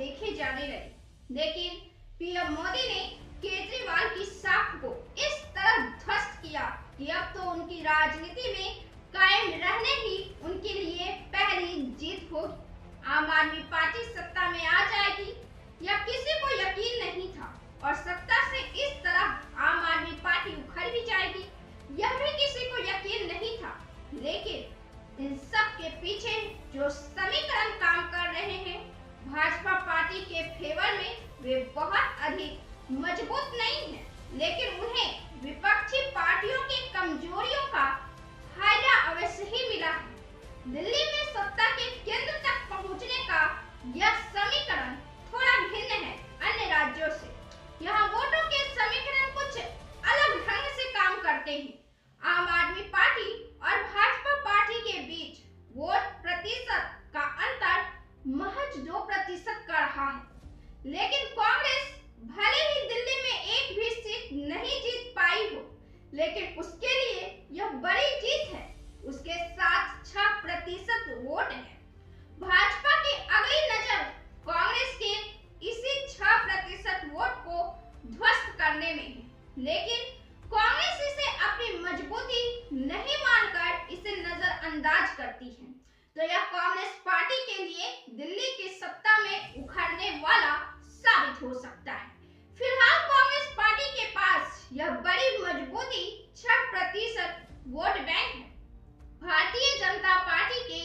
देखे जाने लगे। लेकिन पीएम मोदी ने केजरीवाल की साख को इस तरह ध्वस्त किया कि अब तो उनकी राजनीति में कायम रहने ही उनके लिए पहली जीत होगी। आम आदमी पार्टी सत्ता में आ जाएगी यह किसी को यकीन नहीं था और सत्ता से इस तरह आम आदमी पार्टी उखड़ भी जाएगी यह भी किसी को यकीन नहीं था। लेकिन इन सब के पीछे जो समीकरण काम कर रहे हैं भाजपा पार्टी के फेवर में वे बहुत अधिक मजबूत नहीं है, लेकिन उन्हें विपक्षी पार्टियों की कमजोरियों का फायदा अवश्य ही मिला है। दिल्ली में सत्ता के केंद्र तक पहुंचने का यह समीकरण थोड़ा भिन्न है अन्य राज्यों से। यहाँ वोटों के समीकरण कुछ अलग ढंग से काम करते हैं। आम आदमी पार्टी और भाजपा पार्टी के बीच वोट प्रतिशत का अंतर महज 2% का रहा है, लेकिन कांग्रेस भले ही दिल्ली में एक भी सीट नहीं जीत पाई हो, लेकिन उसके लिए यह बड़ी जीत है। उसके साथ 6% वोट है। भाजपा की अगली नजर कांग्रेस के इसी 6% वोट को ध्वस्त करने में है, लेकिन कांग्रेस इसे अपनी मजबूती नहीं मानकर इसे नजरअंदाज करती है। तो यह कांग्रेस पार्टी के लिए दिल्ली की सत्ता में उखड़ने वाला साबित हो सकता है। फिलहाल कांग्रेस पार्टी के पास यह बड़ी मजबूती 6% वोट बैंक है। भारतीय जनता पार्टी के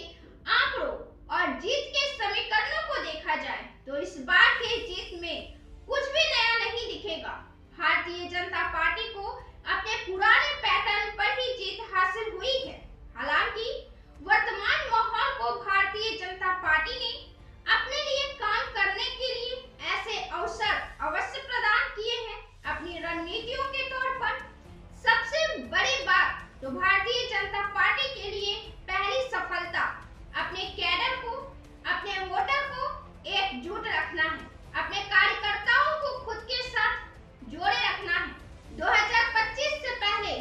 आंकड़ों और जीत के समीकरणों को देखा जाए तो इस बार के जीत में कुछ भी नया नहीं दिखेगा। भारतीय जनता पार्टी को अपने पुराने पैटर्न पर ही जीत हासिल हुई है। हालांकि वर्तमान माहौल को भारतीय जनता पार्टी ने अपने लिए काम करने के लिए ऐसे अवसर अवश्य प्रदान किए हैं अपनी रणनीतियों के तौर पर। सबसे बड़ी बात तो भारतीय जनता पार्टी के लिए पहली सफलता अपने कैडर को, अपने वोटर को एकजुट रखना है, अपने कार्यकर्ताओं को खुद के साथ जोड़े रखना है। 2025 से पहले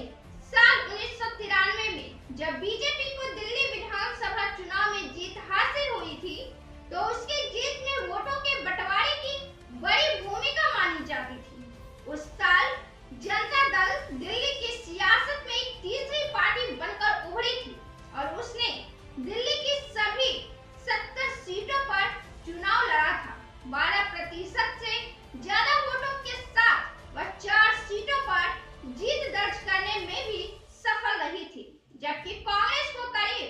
साल 1993 में जब बीजेपी को दिल्ली विधानसभा चुनाव में जीत हासिल हुई थी तो उसकी जीत में वोटों के बंटवारे की बड़ी भूमिका मानी जाती थी। उस साल जनता दल दिल्ली की सियासत में एक तीसरी पार्टी बनकर उभरी थी और उसने दिल्ली की सभी 70 सीटों पर चुनाव लड़ा था। 12% से ज्यादा वोटों के साथ वह 4 सीटों पर जीत दर्ज करने में भी सफल रही थी, जबकि कांग्रेस को करीब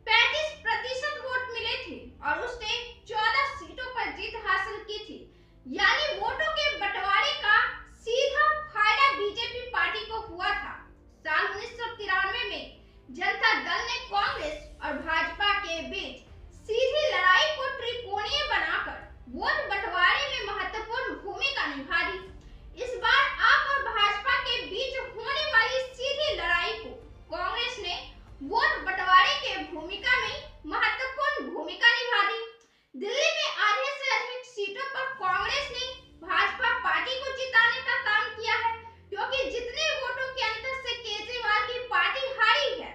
35% वोट मिले थे और उसने 14 सीटों पर जीत हासिल की थी। यानी वोटों के बंटवारे का सीधा फायदा बीजेपी पार्टी को हुआ था। साल 1993 में जनता दल ने कांग्रेस और भाजपा के बीच सीधी लड़ाई को त्रिकोणीय बनाकर वोट बंटवारे में महत्वपूर्ण भूमिका निभा दी। इस बार आप और भाजपा के बीच होने वाली सीधी लड़ाई को कांग्रेस ने वोट बंटवारे के भूमिका में महत्वपूर्ण भूमिका निभा दी। दिल्ली में आधे से अधिक सीटों पर कांग्रेस ने भाजपा पार्टी को जिताने का काम किया है, क्योंकि जितने वोटों के अंतर से केजरीवाल की पार्टी हारी है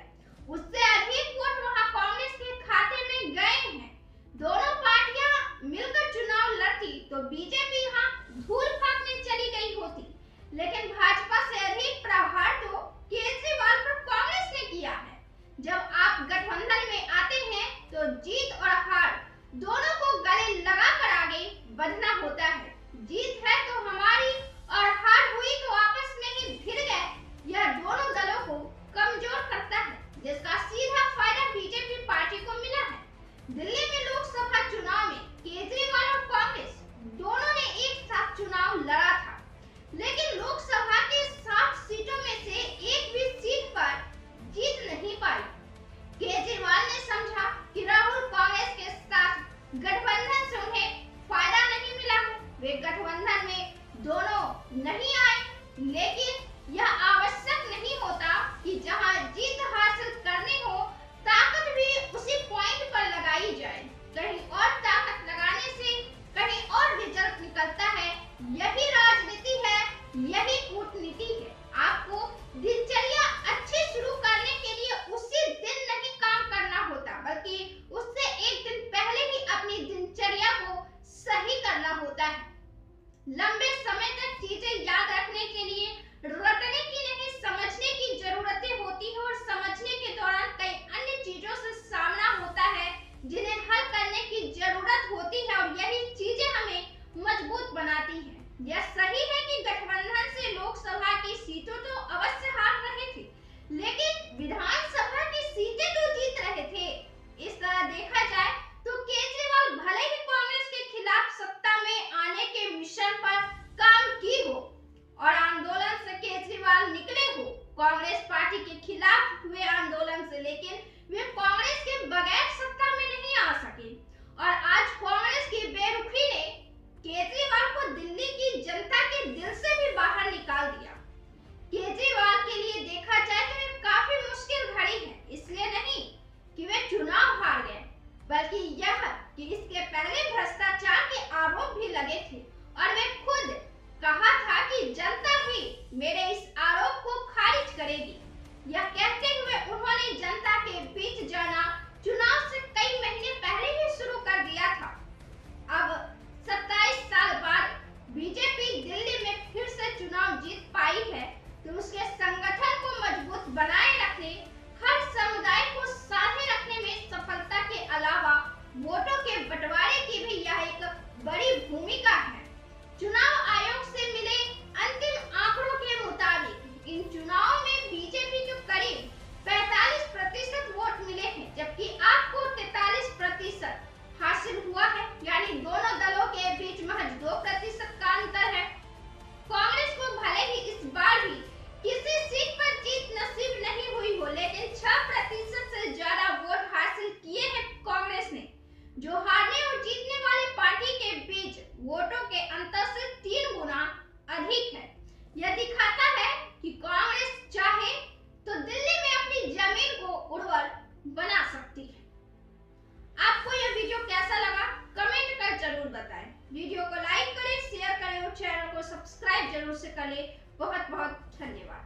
उससे अधिक वोट वहां कांग्रेस के खाते में गए हैं। दोनों पार्टियां मिलकर चुनाव लड़ती तो बीजेपी यहां धूल फेंकने चली गई होती, लेकिन भाजपा से अधिक प्रहार तो केजरीवाल पर कांग्रेस ने किया है। जब आप गठबंधन में आते हैं तो जीत और हार दोनों को गले लगाकर आगे बढ़ना होता है। जीत है तो हमारी और हार हुई तो आपस में ही भिड़ गए, यह दोनों दलों को कमजोर करता है, जिसका सीधा फायदा बीजेपी पार्टी को मिला है। दिल्ली में लोकसभा चुनाव में केजरीवाल और कांग्रेस दोनों ने एक साथ चुनाव लड़ा था, लेकिन लोकसभा के 60 सीटों में से एक भी सीट पर जीत नहीं पाई। केजरीवाल ने समझा कि राहुल कांग्रेस के साथ गठबंधन से उन्हें फायदा नहीं मिला है, वे गठबंधन में दोनों नहीं आए। लेकिन यह आवश्यक नहीं होता कि जहां जीत हासिल करनी हो ताकत भी उसी पॉइंट पर लगाई जाए। कहीं और ताकत लगाने से कहीं और रिजल्ट निकलता है। यही राजनीति है, यही कूटनीति है। आपको दिनचर्या अच्छी शुरू करने के लिए उसी दिन नहीं काम करना होता, बल्कि उससे एक दिन पहले ही अपनी दिनचर्या को सही कर करना होता है। लंबे समय तक चीजें याद रखने के लिए रटने की नहीं, समझने की जरूरतें होती है और समझने के दौरान कई अन्य चीजों से सामना होता है जिन्हें हल करने की जरूरत होती है और यही चीजें हमें मजबूत बनाती है। यह सही है कि गठबंधन से लोकसभा की सीटों तो अवश्य हार रहे थे, लेकिन विधानसभा की सीटें तो जीत रहे थे। इस तरह देखा जाए तो केजरीवाल भले ही कांग्रेस के खिलाफ सत्ता में आने के मिशन पर काम की हो और आंदोलन से केजरीवाल निकले हो, कांग्रेस पार्टी के खिलाफ हुए आंदोलन से, लेकिन वे कांग्रेस के बगैर सत्ता में नहीं आ सके। और आज कांग्रेस की बेरुखी ने केजरीवाल को दिल्ली की जनता के दिल से भी बाहर निकाल दिया। केजरीवाल के लिए देखा जाए तो ये काफी मुश्किल घड़ी है, इसलिए नहीं कि वे चुनाव हार गए, बल्कि यह कि इसके पहले भ्रष्टाचार के आरोप भी लगे थे और वे खुद कहा था कि जनता ही मेरे इस आरोप को खारिज करेगी। यह कहते हुए उन्होंने जनता के बीच जाना चुनाव से कई महीने पहले ही शुरू कर दिया था। अब 27 साल बाद बीजेपी दिल्ली में फिर से चुनाव जीत पाई है तो उसके संगठन को मजबूत बनाए रखने, हर समुदाय को साथे रखने में सफलता के अलावा वोटों के बंटवारे की भी यह एक बड़ी भूमिका है। चुनाव आयोग से मिले अंतिम आंकड़ों के मुताबिक इन चुनावों में बीजेपी को करीब 45% वोट मिले हैं, जबकि आपको 43% हासिल हुआ है, यानी दोनों दलों के बीच महज 2% का अंतर है। कांग्रेस को भले ही इस बार भी किसी सीट पर जीत नसीब नहीं हुई हो, लेकिन 6% से ज्यादा वोट हासिल किए हैं कांग्रेस ने, जो हारने और जीतने वाले पार्टी के बीच वोटों के अंतर से 3 गुना अधिक है। यह दिखाता है कि कांग्रेस चाहे तो दिल्ली में अपनी जमीन को उर्वर बना सकती है। आपको यह वीडियो कैसा लगा कमेंट कर जरूर बताएं। वीडियो को लाइक करें, शेयर करें और चैनल को सब्सक्राइब जरूर से करें। बहुत बहुत धन्यवाद।